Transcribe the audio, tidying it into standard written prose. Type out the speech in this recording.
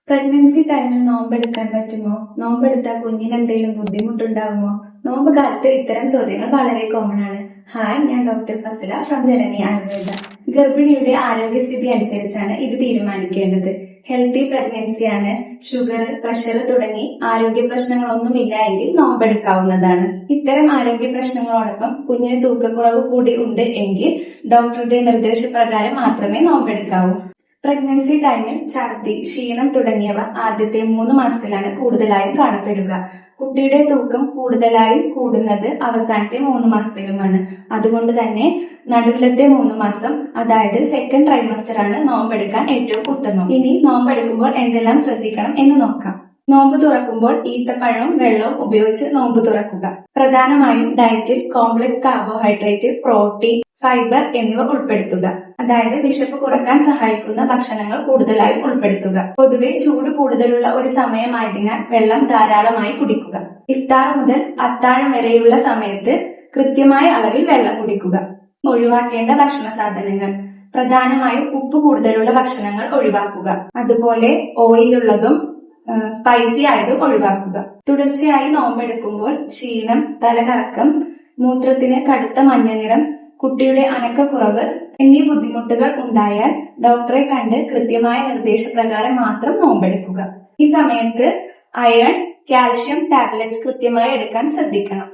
Pregnancy ടൈമിൽ നോമ്പെടുക്കാൻ പറ്റുമോ? നോമ്പെടുത്താൽ കുഞ്ഞിന് എന്തെങ്കിലും ബുദ്ധിമുട്ടുണ്ടാകുമോ? നോമ്പ് കാലത്ത് ഇത്തരം ചോദ്യങ്ങൾ വളരെ കോമൺ ആണ്. ഹായ്, ഞാൻ ഡോക്ടർ ഫസില ഫ്രം ജനനി ആയുർവേദ. ഗർഭിണിയുടെ ആരോഗ്യസ്ഥിതി അനുസരിച്ചാണ് ഇത് തീരുമാനിക്കേണ്ടത്. ഹെൽത്തി പ്രഗ്നൻസി ആണ്, ഷുഗർ, പ്രഷർ തുടങ്ങി ആരോഗ്യ പ്രശ്നങ്ങളൊന്നുമില്ല എങ്കിൽ നോമ്പെടുക്കാവുന്നതാണ്. ഇത്തരം ആരോഗ്യ പ്രശ്നങ്ങളോടൊപ്പം കുഞ്ഞിന് തൂക്കക്കുറവ് കൂടി ഉണ്ട് എങ്കിൽ ഡോക്ടറുടെ നിർദ്ദേശപ്രകാരം മാത്രമേ നോമ്പെടുക്കാവൂ. പ്രഗ്നൻസി ടൈമിൽ ഛർദി, ക്ഷീണം തുടങ്ങിയവ ആദ്യത്തെ 3 മാസത്തിലാണ് കൂടുതലായും കാണപ്പെടുക. കുട്ടിയുടെ തൂക്കം കൂടുതലായും കൂടുന്നത് അവസാനത്തെ 3 മാസത്തിലുമാണ്. അതുകൊണ്ട് തന്നെ നടുവിലത്തെ 3 മാസം, അതായത് സെക്കൻഡ് ട്രൈമസ്റ്റർ ആണ് നോമ്പെടുക്കാൻ ഏറ്റവും ഉത്തമം. ഇനി നോമ്പെടുക്കുമ്പോൾ എന്തെല്ലാം ശ്രദ്ധിക്കണം എന്ന് നോക്കാം. നോമ്പ് തുറക്കുമ്പോൾ ഈത്തപ്പഴവും വെള്ളവും ഉപയോഗിച്ച് നോമ്പ് തുറക്കുക. പ്രധാനമായും ഡയറ്റിൽ കോംപ്ലക്സ് കാർബോഹൈഡ്രേറ്റ്, പ്രോട്ടീൻ, ഫൈബർ എന്നിവ ഉൾപ്പെടുത്തുക. അതായത് വിശപ്പ് കുറക്കാൻ സഹായിക്കുന്ന ഭക്ഷണങ്ങൾ കൂടുതലായും ഉൾപ്പെടുത്തുക. പൊതുവെ ചൂട് കൂടുതലുള്ള ഒരു സമയമായതിനാൽ വെള്ളം ധാരാളമായി കുടിക്കുക. ഇഫ്താർ മുതൽ അത്താഴം വരെയുള്ള സമയത്ത് കൃത്യമായ അളവിൽ വെള്ളം കുടിക്കുക. ഒഴിവാക്കേണ്ട ഭക്ഷണ സാധനങ്ങൾ: പ്രധാനമായും ഉപ്പ് കൂടുതലുള്ള ഭക്ഷണങ്ങൾ ഒഴിവാക്കുക. അതുപോലെ ഓയിലുള്ളതും സ്പൈസി ആയതും ഒഴിവാക്കുക. തുടർച്ചയായി നോമ്പെടുക്കുമ്പോൾ ക്ഷീണം, തലകറക്കം, മൂത്രത്തിന് കടുത്ത മഞ്ഞ നിറം, കുട്ടിയുടെ അനക്കക്കുറവ് എന്നീ ബുദ്ധിമുട്ടുകൾ ഉണ്ടായാൽ ഡോക്ടറെ കണ്ട് കൃത്യമായ നിർദ്ദേശപ്രകാരം മാത്രം നോമ്പെടുക്കുക. ഈ സമയത്ത് അയൺ, കാൽഷ്യം ടാബ്ലറ്റ് കൃത്യമായി എടുക്കാൻ ശ്രദ്ധിക്കണം.